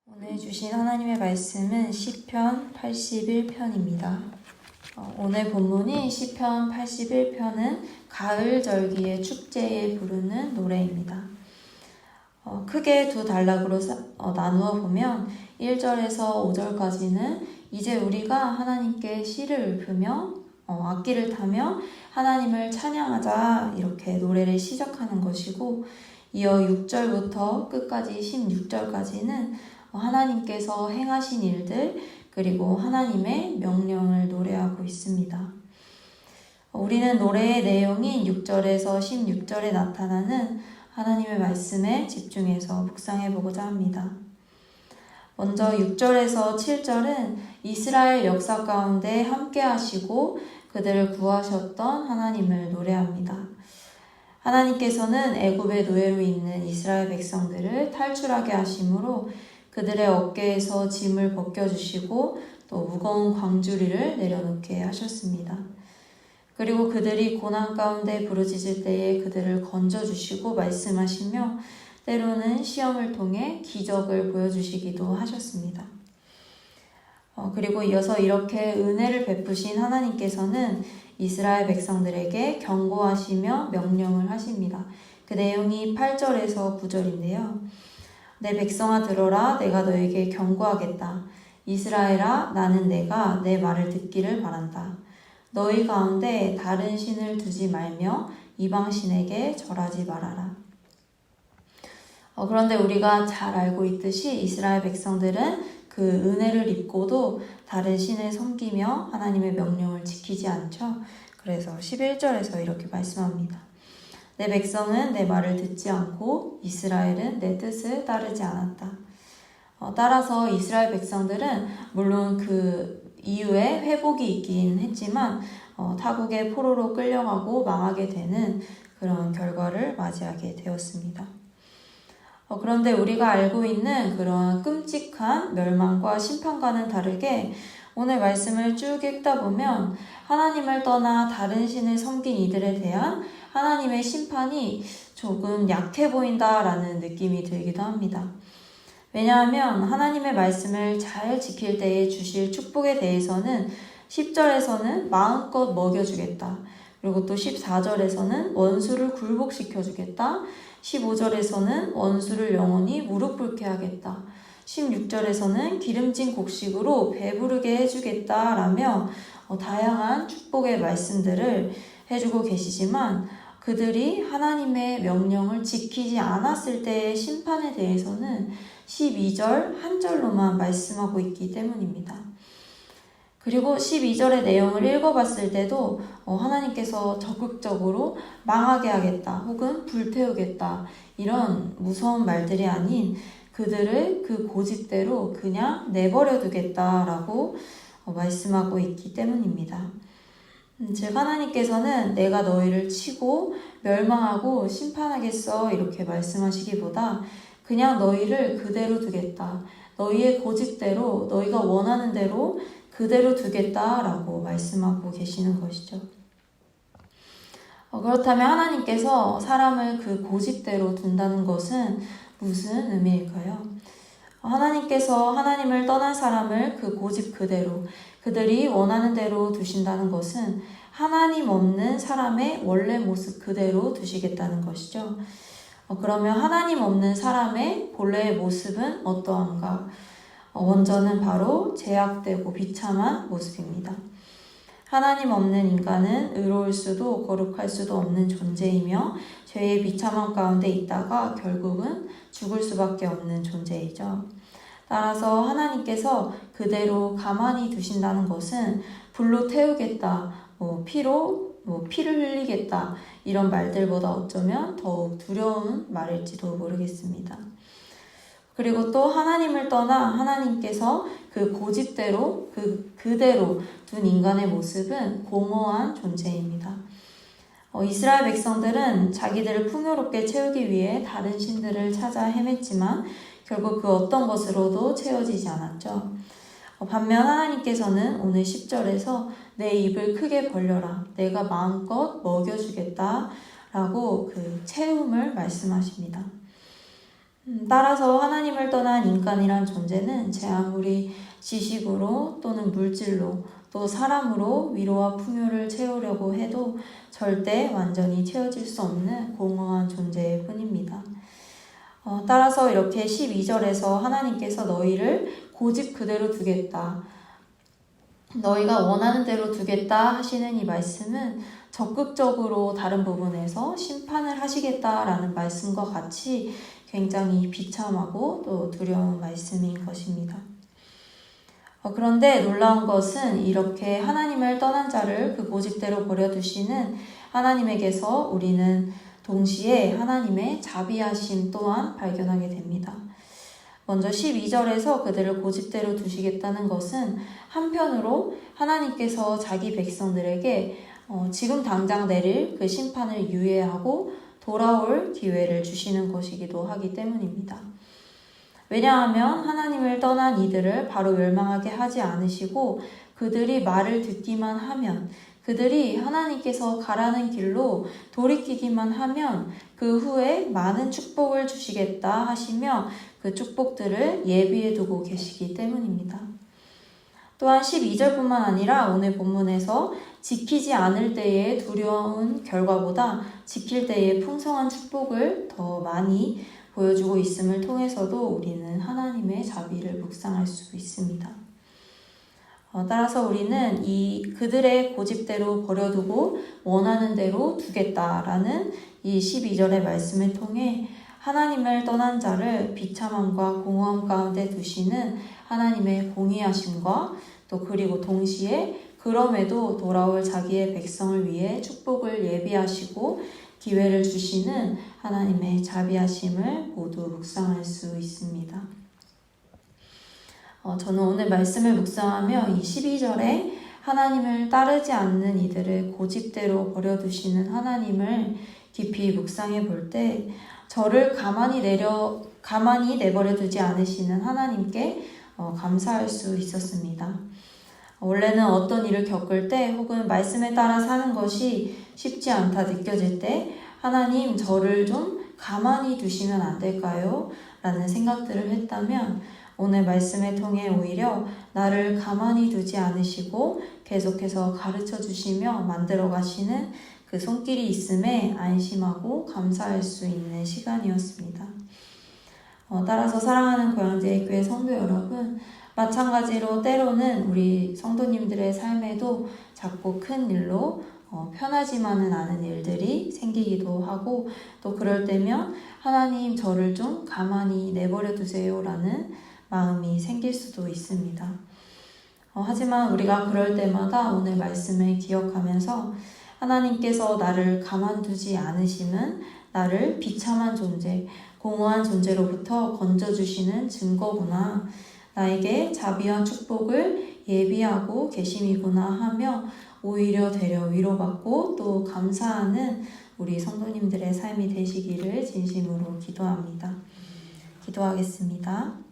오늘 주신 하나님의 말씀은 시편 81편입니다. 오늘 본문이 시편 81편은 가을 절기의 축제에 부르는 노래입니다. 크게 두 단락으로 나누어 보면 1절에서 5절까지는 이제 우리가 하나님께 시를 읊으며 악기를 타며 하나님을 찬양하자 이렇게 노래를 시작하는 것이고, 이어 6절부터 끝까지 16절까지는 하나님께서 행하신 일들 그리고 하나님의 명령을 노래하고 있습니다. 우리는 노래의 내용인 6절에서 16절에 나타나는 하나님의 말씀에 집중해서 묵상해 보고자 합니다. 먼저 6절에서 7절은 이스라엘 역사 가운데 함께 하시고 그들을 구하셨던 하나님을 노래합니다. 하나님께서는 애굽의 노예로 있는 이스라엘 백성들을 탈출하게 하심으로 그들의 어깨에서 짐을 벗겨주시고 또 무거운 광주리를 내려놓게 하셨습니다. 그리고 그들이 고난 가운데 부르짖을 때에 그들을 건져주시고 말씀하시며 때로는 시험을 통해 기적을 보여주시기도 하셨습니다. 그리고 이어서 이렇게 은혜를 베푸신 하나님께서는 이스라엘 백성들에게 경고하시며 명령을 하십니다. 그 내용이 8절에서 9절인데요. 내 백성아 들어라, 내가 너에게 경고하겠다. 이스라엘아, 나는 내가 내 말을 듣기를 바란다. 너희 가운데 다른 신을 두지 말며 이방 신에게 절하지 말아라. 그런데 우리가 잘 알고 있듯이 이스라엘 백성들은 그 은혜를 입고도 다른 신을 섬기며 하나님의 명령을 지키지 않죠. 그래서 11절에서 이렇게 말씀합니다. 내 백성은 내 말을 듣지 않고 이스라엘은 내 뜻을 따르지 않았다. 따라서 이스라엘 백성들은 물론 그 이후에 회복이 있긴 했지만 타국의 포로로 끌려가고 망하게 되는 그런 결과를 맞이하게 되었습니다. 그런데 우리가 알고 있는 그러한 끔찍한 멸망과 심판과는 다르게 오늘 말씀을 쭉 읽다 보면 하나님을 떠나 다른 신을 섬긴 이들에 대한 하나님의 심판이 조금 약해 보인다라는 느낌이 들기도 합니다. 왜냐하면 하나님의 말씀을 잘 지킬 때에 주실 축복에 대해서는 10절에서는 마음껏 먹여주겠다. 그리고 또 14절에서는 원수를 굴복시켜주겠다. 15절에서는 원수를 영원히 무릎 꿇게 하겠다. 16절에서는 기름진 곡식으로 배부르게 해주겠다라며 다양한 축복의 말씀들을 해주고 계시지만 그들이 하나님의 명령을 지키지 않았을 때의 심판에 대해서는 12절 한 절로만 말씀하고 있기 때문입니다. 그리고 12절의 내용을 읽어봤을 때도 하나님께서 적극적으로 망하게 하겠다 혹은 불태우겠다 이런 무서운 말들이 아닌 그들을 그 고집대로 그냥 내버려 두겠다라고 말씀하고 있기 때문입니다. 즉 하나님께서는 내가 너희를 치고 멸망하고 심판하겠어 이렇게 말씀하시기보다 그냥 너희를 그대로 두겠다. 너희의 고집대로 너희가 원하는 대로 그대로 두겠다라고 말씀하고 계시는 것이죠. 그렇다면 하나님께서 사람을 그 고집대로 둔다는 것은 무슨 의미일까요? 하나님께서 하나님을 떠난 사람을 그 고집 그대로 그들이 원하는 대로 두신다는 것은 하나님 없는 사람의 원래 모습 그대로 두시겠다는 것이죠. 그러면 하나님 없는 사람의 본래의 모습은 어떠한가? 원전은 바로 제약되고 비참한 모습입니다. 하나님 없는 인간은 의로울 수도 거룩할 수도 없는 존재이며 죄의 비참함 가운데 있다가 결국은 죽을 수밖에 없는 존재이죠. 따라서 하나님께서 그대로 가만히 두신다는 것은 불로 태우겠다, 피를 흘리겠다 이런 말들보다 어쩌면 더욱 두려운 말일지도 모르겠습니다. 그리고 또 하나님을 떠나 하나님께서 그 고집대로 그대로 둔 인간의 모습은 공허한 존재입니다. 이스라엘 백성들은 자기들을 풍요롭게 채우기 위해 다른 신들을 찾아 헤맸지만 결국 그 어떤 것으로도 채워지지 않았죠. 반면 하나님께서는 오늘 10절에서 내 입을 크게 벌려라. 내가 마음껏 먹여주겠다. 라고 그 채움을 말씀하십니다. 따라서 하나님을 떠난 인간이란 존재는 제 아무리 지식으로 또는 물질로 또 사람으로 위로와 풍요를 채우려고 해도 절대 완전히 채워질 수 없는 공허한 존재일 뿐입니다. 따라서 이렇게 12절에서 하나님께서 너희를 고집 그대로 두겠다, 너희가 원하는 대로 두겠다 하시는 이 말씀은 적극적으로 다른 부분에서 심판을 하시겠다라는 말씀과 같이 굉장히 비참하고 또 두려운 말씀인 것입니다. 그런데 놀라운 것은 이렇게 하나님을 떠난 자를 그 고집대로 버려두시는 하나님에게서 우리는 동시에 하나님의 자비하심 또한 발견하게 됩니다. 먼저 12절에서 그들을 고집대로 두시겠다는 것은 한편으로 하나님께서 자기 백성들에게 지금 당장 내릴 그 심판을 유예하고 돌아올 기회를 주시는 것이기도 하기 때문입니다. 왜냐하면 하나님을 떠난 이들을 바로 멸망하게 하지 않으시고 그들이 말을 듣기만 하면, 그들이 하나님께서 가라는 길로 돌이키기만 하면 그 후에 많은 축복을 주시겠다 하시며 그 축복들을 예비해 두고 계시기 때문입니다. 또한 12절뿐만 아니라 오늘 본문에서 지키지 않을 때의 두려운 결과보다 지킬 때의 풍성한 축복을 더 많이 보여주고 있음을 통해서도 우리는 하나님의 자비를 묵상할 수 있습니다. 따라서 우리는 그들의 고집대로 버려두고 원하는 대로 두겠다라는 이 12절의 말씀을 통해 하나님을 떠난 자를 비참함과 공허함 가운데 두시는 하나님의 공의하심과 또 그리고 동시에 그럼에도 돌아올 자기의 백성을 위해 축복을 예비하시고 기회를 주시는 하나님의 자비하심을 모두 묵상할 수 있습니다. 저는 오늘 말씀을 묵상하며 이 12절에 하나님을 따르지 않는 이들을 고집대로 버려두시는 하나님을 깊이 묵상해 볼 때 저를 가만히 내버려 두지 않으시는 하나님께 감사할 수 있었습니다. 원래는 어떤 일을 겪을 때 혹은 말씀에 따라 사는 것이 쉽지 않다 느껴질 때 하나님 저를 좀 가만히 두시면 안 될까요? 라는 생각들을 했다면 오늘 말씀을 통해 오히려 나를 가만히 두지 않으시고 계속해서 가르쳐 주시며 만들어 가시는 그 손길이 있음에 안심하고 감사할 수 있는 시간이었습니다. 따라서 사랑하는 고양제교회 성도 여러분, 마찬가지로 때로는 우리 성도님들의 삶에도 작고 큰 일로 편하지만은 않은 일들이 생기기도 하고 또 그럴 때면 하나님 저를 좀 가만히 내버려 두세요 라는 마음이 생길 수도 있습니다. 하지만 우리가 그럴 때마다 오늘 말씀을 기억하면서 하나님께서 나를 가만두지 않으심은 나를 비참한 존재, 공허한 존재로부터 건져주시는 증거구나, 나에게 자비와 축복을 예비하고 계심이구나 하며 오히려 되려 위로받고 또 감사하는 우리 성도님들의 삶이 되시기를 진심으로 기도합니다. 기도하겠습니다.